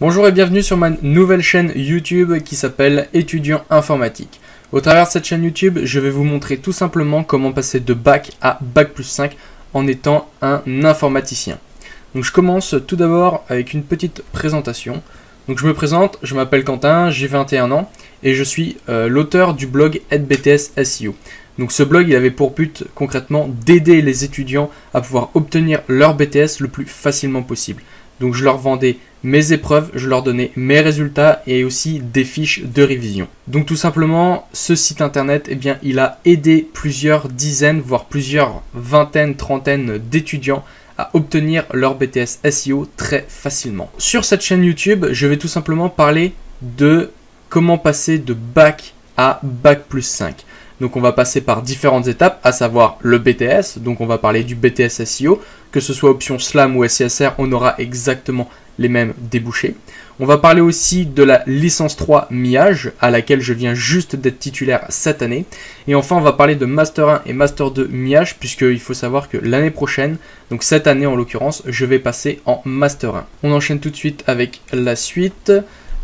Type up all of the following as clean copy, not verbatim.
Bonjour et bienvenue sur ma nouvelle chaîne YouTube qui s'appelle Étudiant Informatique. Au travers de cette chaîne YouTube, je vais vous montrer tout simplement comment passer de bac à bac+5 en étant un informaticien. Donc je commence tout d'abord avec une petite présentation. Donc je me présente, je m'appelle Quentin, j'ai 21 ans et je suis l'auteur du blog AidBTS SEO. Donc ce blog il avait pour but concrètement d'aider les étudiants à pouvoir obtenir leur BTS le plus facilement possible. Donc je leur vendais mes épreuves, je leur donnais mes résultats et aussi des fiches de révision. Donc tout simplement, ce site internet, eh bien, il a aidé plusieurs dizaines, voire plusieurs vingtaines, trentaines d'étudiants à obtenir leur BTS SEO très facilement. Sur cette chaîne YouTube, je vais tout simplement parler de comment passer de bac à bac+5. Donc on va passer par différentes étapes, à savoir le BTS, donc on va parler du BTS SEO, que ce soit option SLAM ou SCSR, on aura exactement les mêmes débouchés. On va parler aussi de la licence 3 MIAGE, à laquelle je viens juste d'être titulaire cette année. Et enfin on va parler de Master 1 et Master 2 MIAGE, puisqu'il faut savoir que l'année prochaine, donc cette année en l'occurrence, je vais passer en Master 1. On enchaîne tout de suite avec la suite.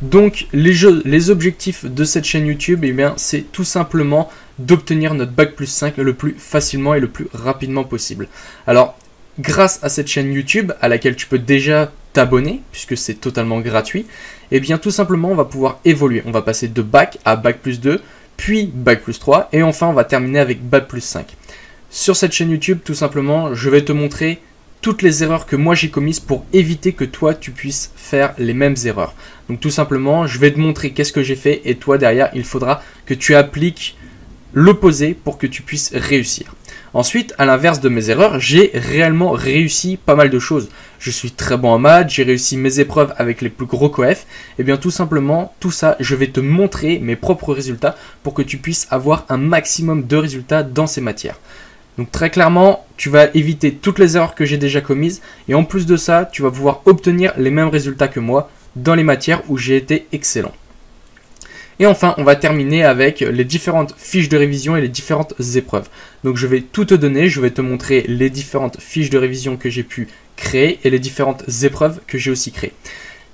Donc les objectifs de cette chaîne YouTube, eh bien, c'est tout simplement d'obtenir notre bac+5 le plus facilement et le plus rapidement possible. Alors, grâce à cette chaîne YouTube, à laquelle tu peux déjà t'abonner, puisque c'est totalement gratuit, eh bien tout simplement on va pouvoir évoluer. On va passer de bac à bac+2, puis bac+3, et enfin on va terminer avec bac+5. Sur cette chaîne YouTube, tout simplement, je vais te montrer toutes les erreurs que moi j'ai commises pour éviter que toi tu puisses faire les mêmes erreurs. Donc tout simplement, je vais te montrer qu'est-ce que j'ai fait, et toi derrière, il faudra que tu appliques l'opposé pour que tu puisses réussir. Ensuite, à l'inverse de mes erreurs, j'ai réellement réussi pas mal de choses. Je suis très bon en maths, j'ai réussi mes épreuves avec les plus gros coefs. Et bien tout simplement, tout ça, je vais te montrer mes propres résultats pour que tu puisses avoir un maximum de résultats dans ces matières. Donc très clairement, tu vas éviter toutes les erreurs que j'ai déjà commises. Et en plus de ça, tu vas pouvoir obtenir les mêmes résultats que moi dans les matières où j'ai été excellent. Et enfin, on va terminer avec les différentes fiches de révision et les différentes épreuves. Donc je vais tout te donner, je vais te montrer les différentes fiches de révision que j'ai pu créer et les différentes épreuves que j'ai aussi créées.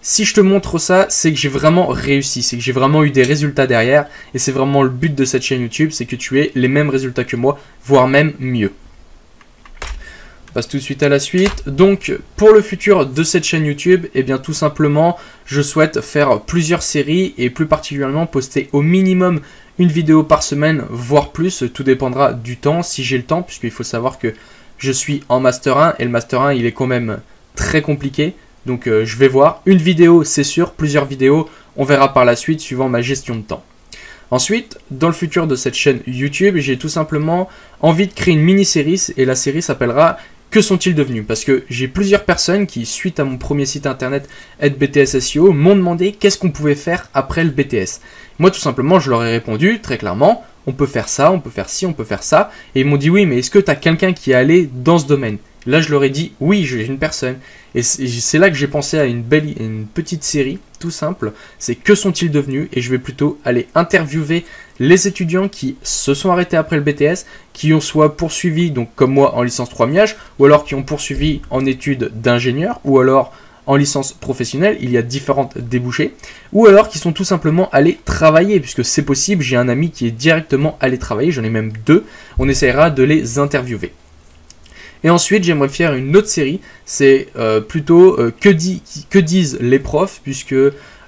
Si je te montre ça, c'est que j'ai vraiment réussi, c'est que j'ai vraiment eu des résultats derrière et c'est vraiment le but de cette chaîne YouTube, c'est que tu aies les mêmes résultats que moi, voire même mieux. On passe tout de suite à la suite. Donc pour le futur de cette chaîne YouTube, eh bien tout simplement, je souhaite faire plusieurs séries et plus particulièrement poster au minimum une vidéo par semaine, voire plus. Tout dépendra du temps, si j'ai le temps, puisqu'il faut savoir que je suis en Master 1 et le Master 1 il est quand même très compliqué. Donc je vais voir. Une vidéo c'est sûr, plusieurs vidéos, on verra par la suite suivant ma gestion de temps. Ensuite, dans le futur de cette chaîne YouTube, j'ai tout simplement envie de créer une mini-série et la série s'appellera « Que sont-ils devenus ?» Parce que j'ai plusieurs personnes qui, suite à mon premier site internet AidBTS SEO, m'ont demandé qu'est-ce qu'on pouvait faire après le BTS. Moi, tout simplement, je leur ai répondu très clairement, on peut faire ça, on peut faire ci, on peut faire ça. Et ils m'ont dit oui, mais est-ce que tu as quelqu'un qui est allé dans ce domaine? Là, je leur ai dit oui, j'ai une personne. Et c'est là que j'ai pensé à une petite série, tout simple. C'est que sont-ils devenus? Et je vais plutôt aller interviewer les étudiants qui se sont arrêtés après le BTS, qui ont soit poursuivi, donc comme moi, en licence 3 MIAGE, ou alors qui ont poursuivi en études d'ingénieur, ou alors en licence professionnelle, il y a différentes débouchés, ou alors qui sont tout simplement allés travailler, puisque c'est possible, j'ai un ami qui est directement allé travailler, j'en ai même deux, on essaiera de les interviewer. Et ensuite, j'aimerais faire une autre série, c'est plutôt que disent les profs, puisque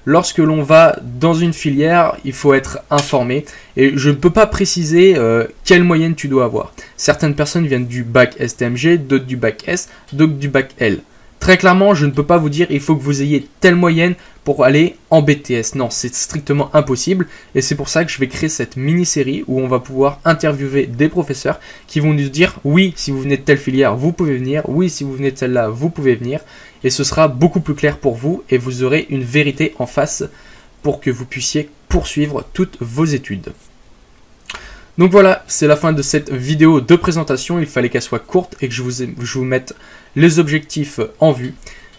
lorsque l'on va dans une filière, il faut être informé. Et je ne peux pas préciser quelle moyenne tu dois avoir. Certaines personnes viennent du bac STMG, d'autres du bac S, d'autres du bac L. Très clairement, je ne peux pas vous dire il faut que vous ayez telle moyenne pour aller en BTS. Non, c'est strictement impossible. Et c'est pour ça que je vais créer cette mini-série où on va pouvoir interviewer des professeurs qui vont nous dire oui, si vous venez de telle filière, vous pouvez venir. Oui, si vous venez de celle-là, vous pouvez venir. Et ce sera beaucoup plus clair pour vous et vous aurez une vérité en face pour que vous puissiez poursuivre toutes vos études. Donc voilà, c'est la fin de cette vidéo de présentation. Il fallait qu'elle soit courte et que je vous mette les objectifs en vue.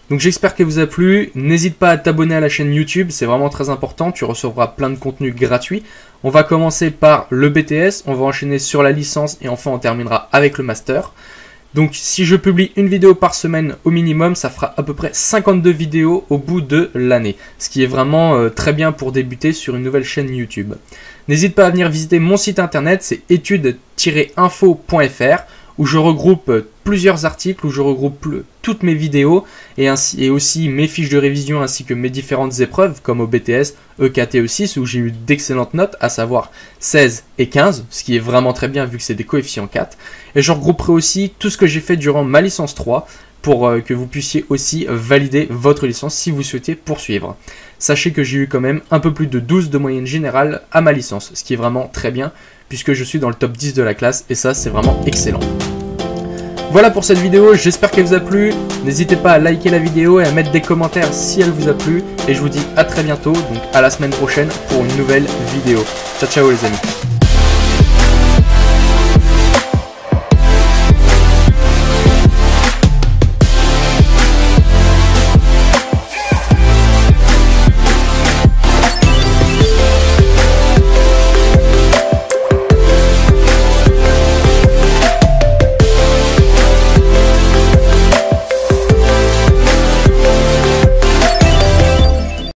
Donc j'espère qu'elle vous a plu. N'hésite pas à t'abonner à la chaîne YouTube, c'est vraiment très important. Tu recevras plein de contenus gratuits. On va commencer par le BTS, on va enchaîner sur la licence et enfin on terminera avec le master. Donc si je publie une vidéo par semaine au minimum, ça fera à peu près 52 vidéos au bout de l'année. Ce qui est vraiment très bien pour débuter sur une nouvelle chaîne YouTube. N'hésite pas à venir visiter mon site internet, c'est études-info.fr, où je regroupe plusieurs articles, où je regroupe toutes mes vidéos et aussi mes fiches de révision ainsi que mes différentes épreuves comme au BTS, EKT E6 où j'ai eu d'excellentes notes, à savoir 16 et 15, ce qui est vraiment très bien vu que c'est des coefficients 4. Et je regrouperai aussi tout ce que j'ai fait durant ma licence 3 pour que vous puissiez aussi valider votre licence si vous souhaitez poursuivre. Sachez que j'ai eu quand même un peu plus de 12 de moyenne générale à ma licence, ce qui est vraiment très bien puisque je suis dans le top 10 de la classe et ça c'est vraiment excellent. Voilà pour cette vidéo, j'espère qu'elle vous a plu. N'hésitez pas à liker la vidéo et à mettre des commentaires si elle vous a plu. Et je vous dis à très bientôt, donc à la semaine prochaine pour une nouvelle vidéo. Ciao ciao les amis.